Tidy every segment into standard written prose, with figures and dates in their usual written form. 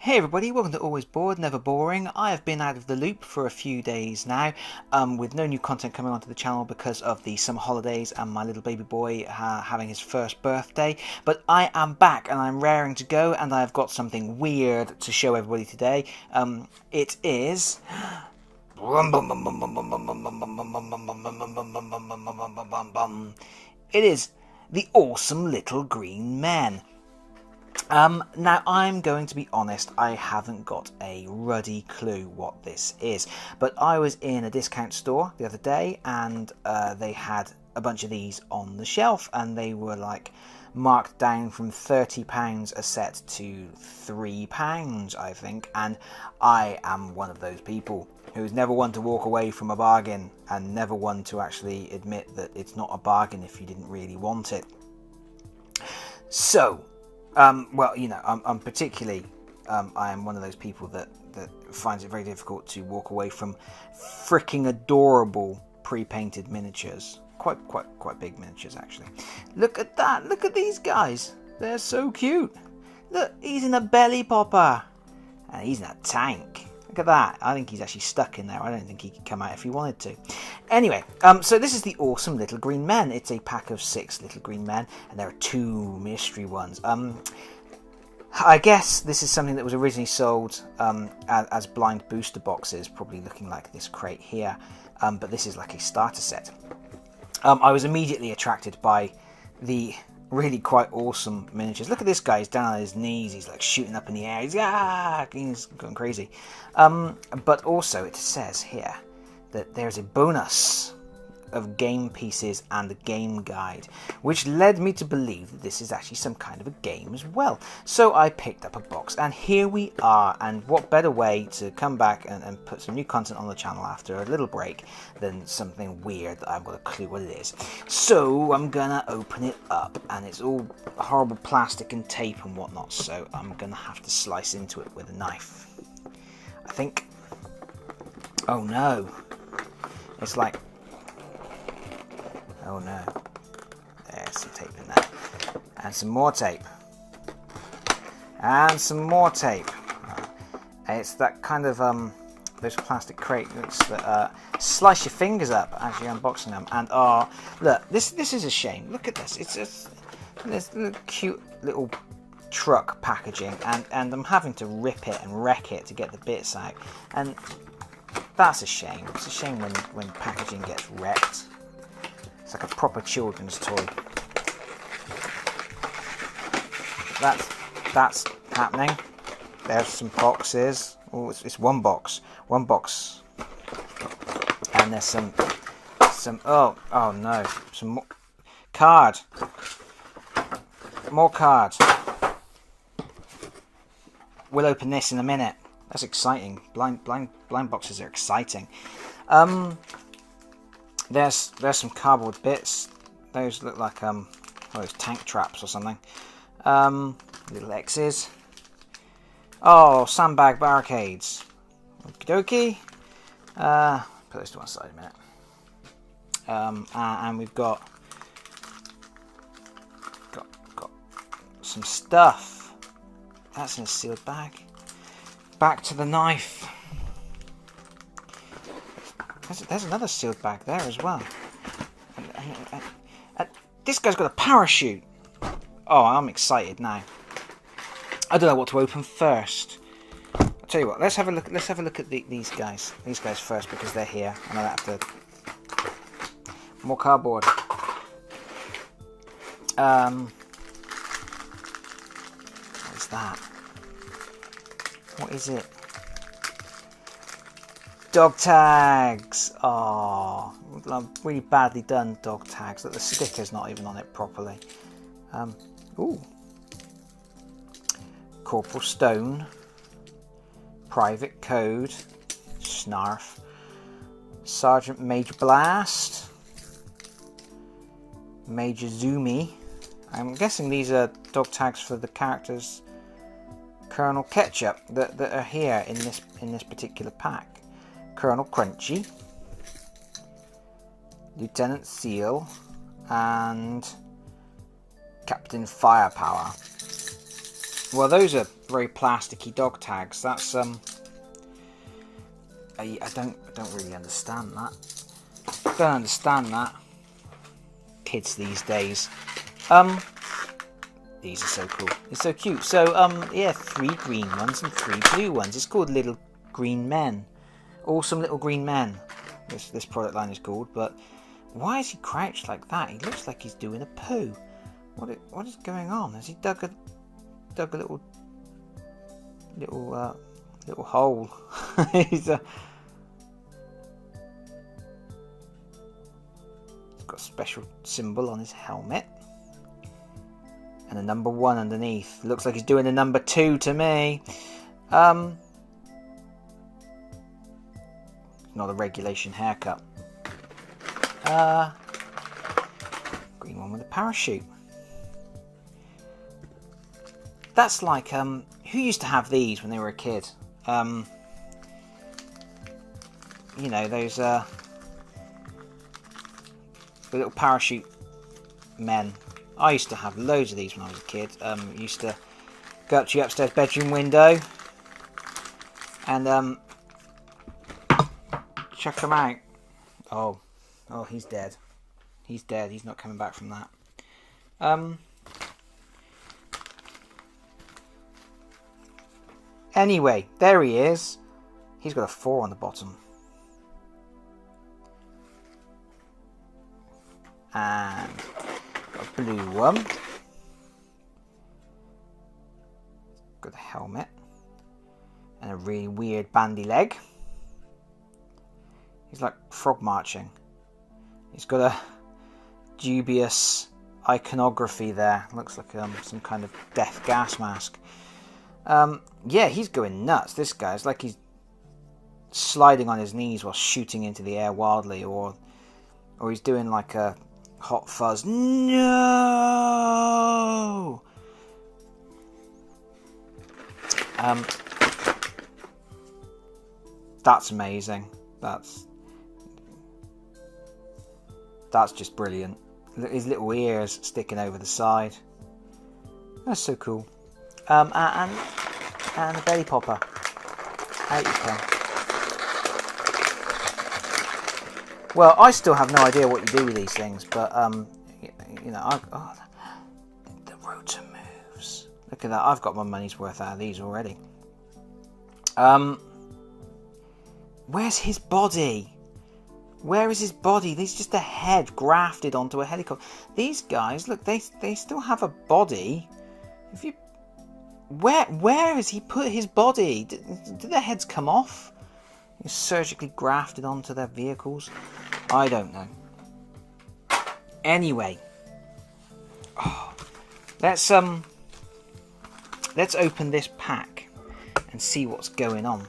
Hey everybody, welcome to Always Bored, Never Boring. I have been out of the loop for a few days now, with no new content coming onto the channel because of the summer holidays and my little baby boy having his first birthday. But I am back and I'm raring to go, and I've got something weird to show everybody today. It is... It is the awesome little green men. Now I'm going to be honest, I haven't got a ruddy clue what this is, but I was in a discount store the other day and they had a bunch of these on the shelf, and they were like marked down from £30 a set to £3, I think, and I am one of those people who's never one to walk away from a bargain and never one to actually admit that it's not a bargain if you didn't really want it. So well, you know, I'm particularly, I am one of those people that finds it very difficult to walk away from freaking adorable pre-painted miniatures. Quite big miniatures, actually. Look at that! Look at these guys! They're so cute! Look, he's in a belly popper! And he's in a tank. Look at that. I think he's actually stuck in there. I don't think he could come out if he wanted to. Anyway, so this is the awesome little green men. It's a pack of 6 little green men, and there are 2 mystery ones. I guess this is something that was originally sold as blind booster boxes, probably looking like this crate here. But this is like a starter set. I was immediately attracted by the really quite awesome miniatures. Look at this guy, he's down on his knees, he's like shooting up in the air, he's going crazy. But also it says here that there's a bonus of game pieces and a game guide, which led me to believe that this is actually some kind of a game as well. So I picked up a box, and here we are. And what better way to come back and put some new content on the channel after a little break than something weird that I've got a clue what it is. So I'm gonna open it up, and it's all horrible plastic and tape and whatnot, so I'm gonna have to slice into it with a knife, I think. Oh no, it's like, oh no, there's some tape in there, and some more tape, and some more tape. It's that kind of those plastic crates that slice your fingers up as you're unboxing them. And look, this is a shame. Look at this. It's just this little cute little truck packaging, and I'm having to rip it and wreck it to get the bits out, and that's a shame. It's a shame when packaging gets wrecked. It's like a proper children's toy. That's happening. There's some boxes. Oh, it's one box, and there's some. Oh no, some more more cards. We'll open this in a minute. That's exciting. Blind boxes are exciting. There's some cardboard bits. Those look like those tank traps or something. Little X's. Oh, sandbag barricades. Okie dokie. Put those to one side a minute. And we've got some stuff. That's in a sealed bag. Back to the knife. There's another sealed bag there as well. And this guy's got a parachute. Oh, I'm excited now. I don't know what to open first. I'll tell you what. Let's have a look. Let's have a look at these guys. These guys first, because they're here, and I have to. More cardboard. What is that? What is it? Dog tags! Oh, really badly done dog tags. Look, the sticker's not even on it properly. Ooh. Corporal Stone. Private Code. Snarf. Sergeant Major Blast. Major Zoomy. I'm guessing these are dog tags for the characters Colonel Ketchup that are here in this particular pack. Colonel Crunchy, Lieutenant Seal, and Captain Firepower. Well, those are very plasticky dog tags. That's I don't really understand that. Don't understand that. Kids these days. These are so cool. It's so cute. So yeah, 3 green ones and 3 blue ones. It's called Little Green Men. Awesome Little Green Men. This product line is called. But why is he crouched like that? He looks like he's doing a poo. What is going on? Has he dug a little hole? He's got a special symbol on his helmet and a number 1 underneath. Looks like he's doing a number 2 to me. Not a regulation haircut. Green one with a parachute. That's like who used to have these when they were a kid? You know, those the little parachute men. I used to have loads of these when I was a kid. Used to go up to your upstairs bedroom window and chuck them out. Oh, he's dead. He's dead. He's not coming back from that. Anyway, there he is. He's got a 4 on the bottom. And a blue one. Got a helmet. And a really weird bandy leg. He's like frog marching. He's got a dubious iconography there. Looks like some kind of death gas mask. Yeah, he's going nuts. This guy's like he's sliding on his knees while shooting into the air wildly, or he's doing like a hot fuzz. No. That's amazing. That's just brilliant. His little ears sticking over the side. That's so cool. And a belly popper. Out you come. Well, I still have no idea what you do with these things, but you know, the rotor moves. Look at that! I've got my money's worth out of these already. Where's his body? Where is his body? There's just a head grafted onto a helicopter. These guys, look, they still have a body. If you, where has he put his body? Did their heads come off? He's surgically grafted onto their vehicles. I don't know. Anyway, let's open this pack and see what's going on.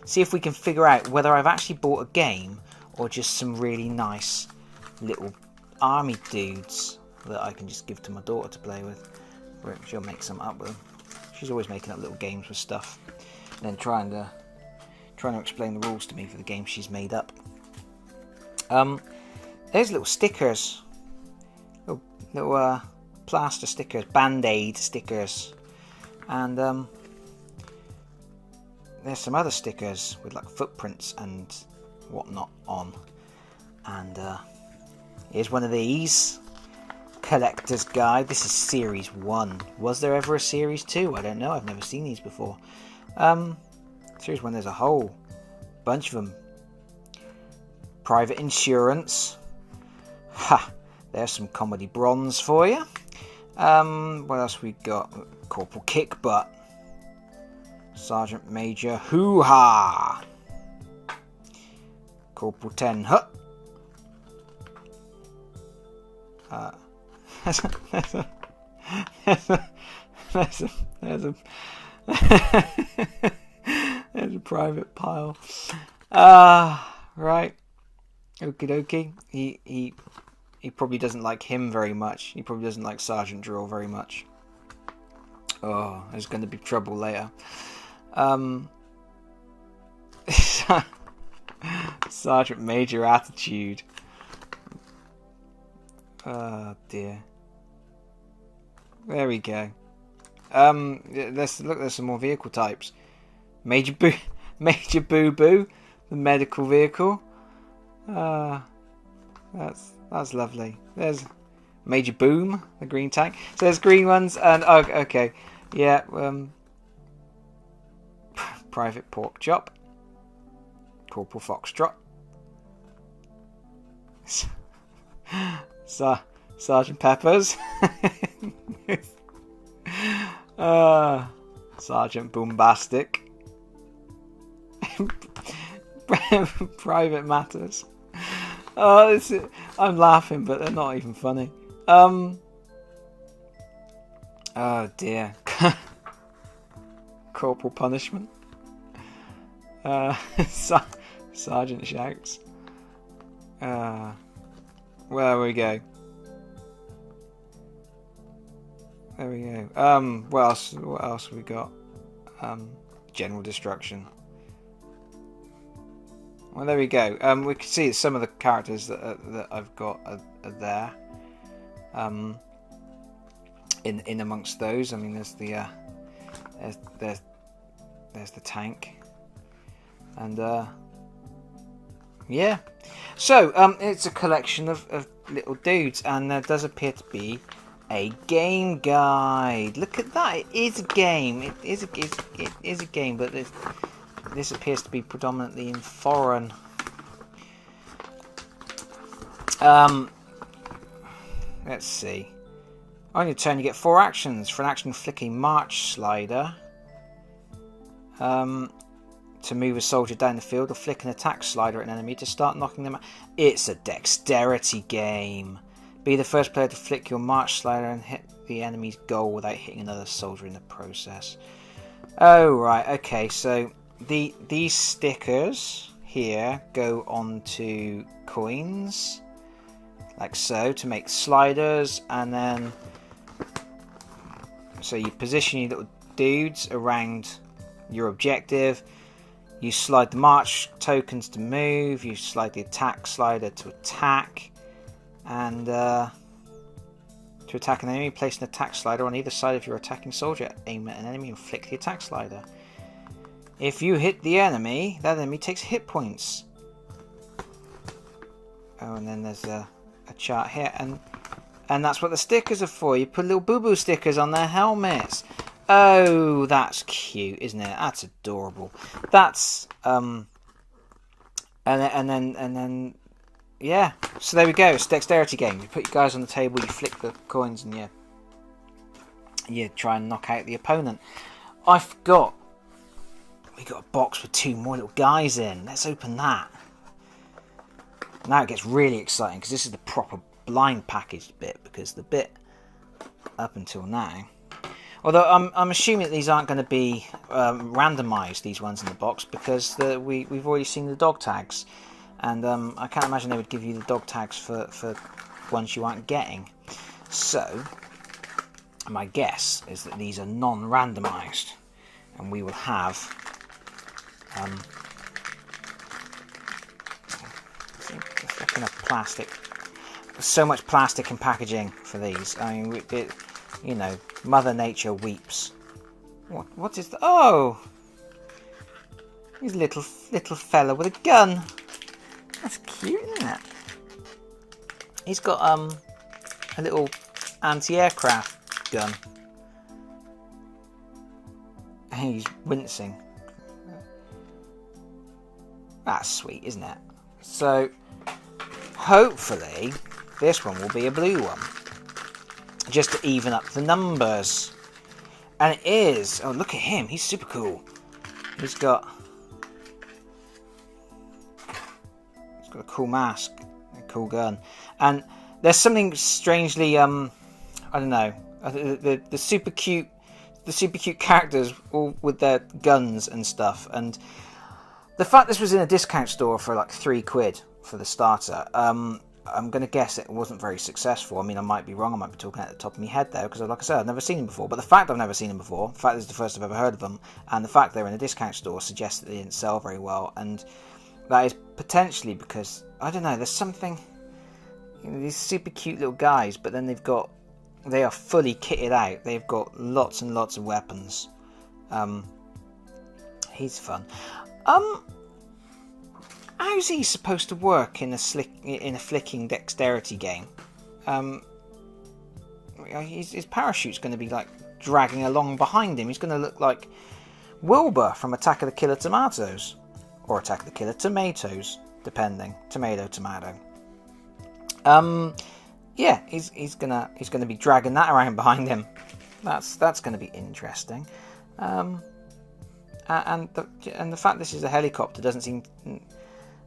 See if we can figure out whether I've actually bought a game or just some really nice little army dudes that I can just give to my daughter to play with. She'll make some up with them. She's always making up little games with stuff, and then trying to explain the rules to me for the game she's made up. There's little stickers, little plaster stickers, Band-Aid stickers, and there's some other stickers with like footprints and whatnot on. And here's one of these. Collector's Guide. This is Series 1. Was there ever a Series 2? I don't know. I've never seen these before. Series 1, there's a whole bunch of them. Private Insurance. Ha! There's some comedy bronze for you. What else we got? Corporal Kick Butt. Sergeant Major Hoo-Ha. Corporal 10 Hut. There's a private pile. Right. Okie dokie. He probably doesn't like him very much. He probably doesn't like Sergeant Drill very much. Oh, there's going to be trouble later. Sergeant Major Attitude. Oh dear. There we go. Let's look. There's some more vehicle types. Major Boo Boo, the medical vehicle. That's lovely. There's Major Boom, the green tank. So there's green ones, and okay, yeah. Private Pork Chop, Corporal Foxtrot, Sergeant Peppers, Sergeant Boombastic, Private Matters. I'm laughing, but they're not even funny. Oh dear. Corporal Punishment. Sergeant Shouts. Where we go? There we go. What else have we got? General Destruction. Well, there we go. We can see some of the characters that I've got are there. In amongst those, I mean, there's the there's the tank, and yeah. So it's a collection of little dudes, and there does appear to be a game guide. Look at that! It is a game. It is a game, but this appears to be predominantly in foreign. Let's see. On your turn, you get 4 actions. For an action, flick a march slider. To move a soldier down the field, or flick an attack slider at an enemy to start knocking them out. It's a dexterity game. Be the first player to flick your march slider and hit the enemy's goal without hitting another soldier in the process. Oh, right. Okay, so these stickers here go onto coins, like so, to make sliders, and then so you position your little dudes around your objective. You slide the march tokens to move. You slide the attack slider to attack, and to attack an enemy, place an attack slider on either side of your attacking soldier. Aim at an enemy and flick the attack slider. If you hit the enemy, that enemy takes hit points. Oh, and then there's a chart here, and that's what the stickers are for. You put little boo-boo stickers on their helmets. Oh, that's cute, isn't it? That's adorable. That's and then yeah. So there we go. It's a dexterity game. You put your guys on the table, you flick the coins, and you try and knock out the opponent. I forgot. We got a box with 2 more little guys in. Let's open that. Now it gets really exciting, because this is the proper blind packaged bit, because the bit up until now, although I'm assuming that these aren't going to be randomised, these ones in the box, because we've already seen the dog tags, and I can't imagine they would give you the dog tags for ones you aren't getting. So my guess is that these are non-randomised, and we will have looking at plastic. So much plastic and packaging for these. I mean, Mother Nature weeps. What is the? Oh, he's a little fella with a gun. That's cute, isn't it? He's got a little anti-aircraft gun. He's wincing. That's sweet, isn't it? So hopefully this one will be a blue one, just to even up the numbers. And it is. Oh, look at him. He's super cool. He's got a cool mask, a cool gun, and there's something strangely I don't know, the super cute characters all with their guns and stuff, and the fact this was in a discount store for like £3 for the starter, I'm going to guess it wasn't very successful. I mean, I might be wrong, I might be talking at the top of my head there, because like I said, I've never seen them before, but the fact I've never seen them before, the fact this is the first I've ever heard of them, and the fact they're in a discount store suggests that they didn't sell very well, and that is potentially because, I don't know, there's something, these super cute little guys, but then they've got they are fully kitted out. They've got lots and lots of weapons. He's fun. How's he supposed to work in a flicking dexterity game? His parachute's going to be like dragging along behind him. He's going to look like Wilbur from Attack of the Killer Tomatoes, or Attack of the Killer Tomatoes, depending. Tomato. Yeah, he's gonna be dragging that around behind him. That's going to be interesting. And the fact this is a helicopter doesn't seem.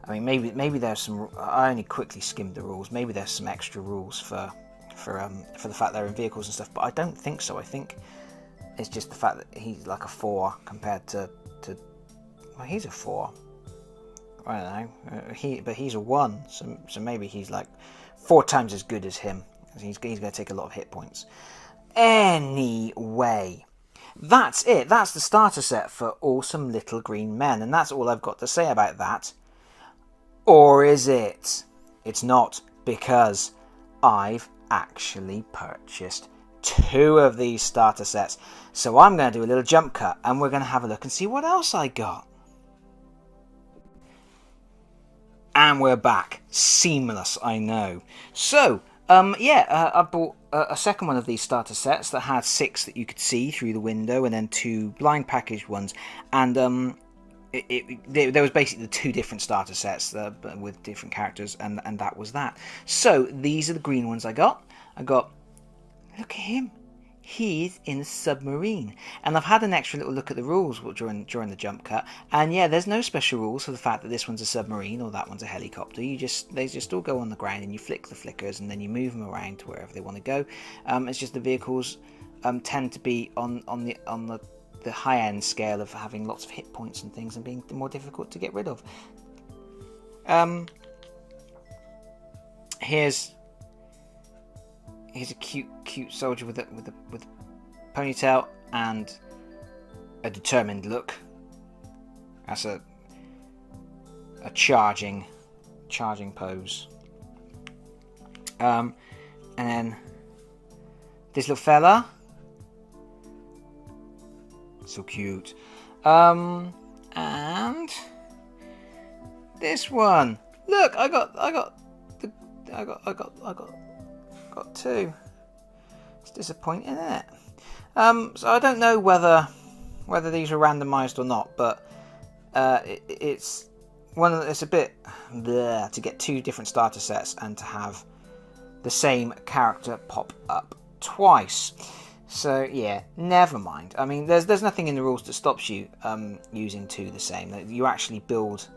I mean, maybe there's some. I only quickly skimmed the rules. Maybe there's some extra rules for the fact they're in vehicles and stuff. But I don't think so. I think it's just the fact that he's like a 4 compared to. Well, he's a 4. I don't know. But he's a 1. So maybe he's like 4 times as good as him. He's going to take a lot of hit points. Anyway, that's it. That's the starter set for Awesome Little Green Men, and that's all I've got to say about that. Or is it? It's not, because I've actually purchased 2 of these starter sets. So I'm going to do a little jump cut, and we're going to have a look and see what else I got. And we're back. Seamless, I know. So, I bought a second one of these starter sets that had 6 that you could see through the window, and then 2 blind packaged ones. And there was basically 2 different starter sets with different characters, and that was that. So these are the green ones I got. Look at him. He's in a submarine. And I've had an extra little look at the rules during the jump cut. And yeah, there's no special rules for the fact that this one's a submarine or that one's a helicopter. They just all go on the ground, and you flick the flickers, and then you move them around to wherever they want to go. It's just the vehicles tend to be on the high end scale of having lots of hit points and things, and being more difficult to get rid of. Here's a cute soldier with a ponytail and a determined look. That's a charging pose. And then this little fella, so cute. And this one. Look, I got 2. It's disappointing, isn't it? So I don't know whether these are randomised or not, but it's a bit bleh to get 2 different starter sets and to have the same character pop up twice. So yeah, never mind. I mean, there's nothing in the rules that stops you using 2 the same. You actually build.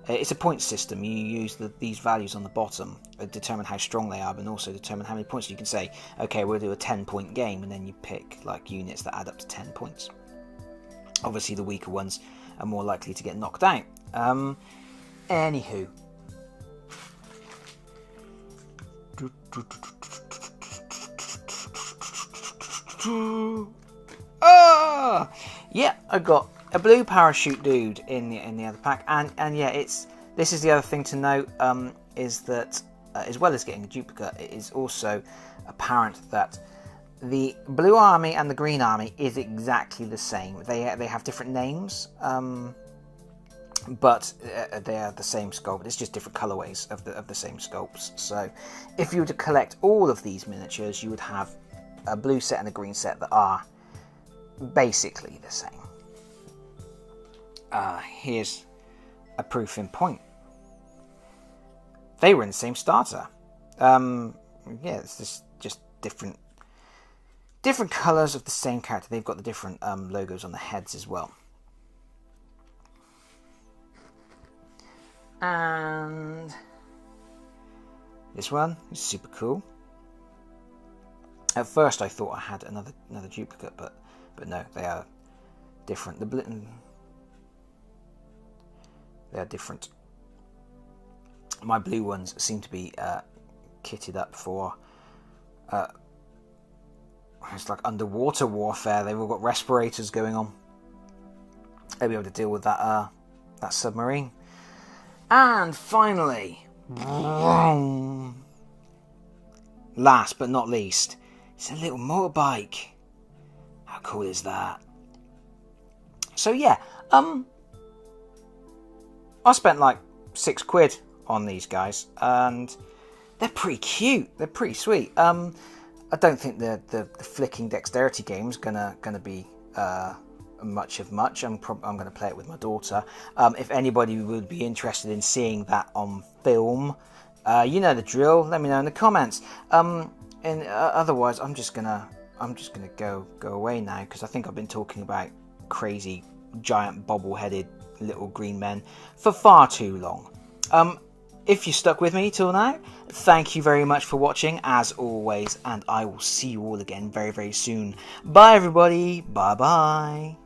It's a point system. You use these values on the bottom to determine how strong they are, and also determine how many points. You can say, okay, we'll do a 10-point game, and then you pick like units that add up to 10 points. Obviously, the weaker ones are more likely to get knocked out. Anywho. Yeah, I got a blue parachute dude in the other pack, and yeah, this is the other thing to note, is that as well as getting a duplicate, it is also apparent that the blue army and the green army is exactly the same. They have different names, but they are the same sculpt. It's just different colorways of the same sculpts. So if you were to collect all of these miniatures, you would have a blue set and a green set that are basically the same. Here's a proof in point. They were in the same starter. Yeah, it's just different colours of the same character. They've got the different logos on the heads as well. And this one is super cool. At first I thought I had another duplicate, but no, they are different. They are different. My blue ones seem to be kitted up for it's like underwater warfare. They've all got respirators going on. They'll be able to deal with that submarine. And finally, last but not least, It's a little motorbike. How cool is that? So yeah, I spent like £6 on these guys, and they're pretty cute. They're pretty sweet. I don't think the flicking dexterity game is gonna be much. I'm gonna play it with my daughter. If anybody would be interested in seeing that on film, you know the drill. Let me know in the comments. And otherwise, I'm just gonna go away now, because I think I've been talking about crazy giant bobble-headed little green men for far too long. If you stuck with me till now, thank you very much for watching, as always, and I will see you all again very, very soon. Bye, everybody. Bye-bye.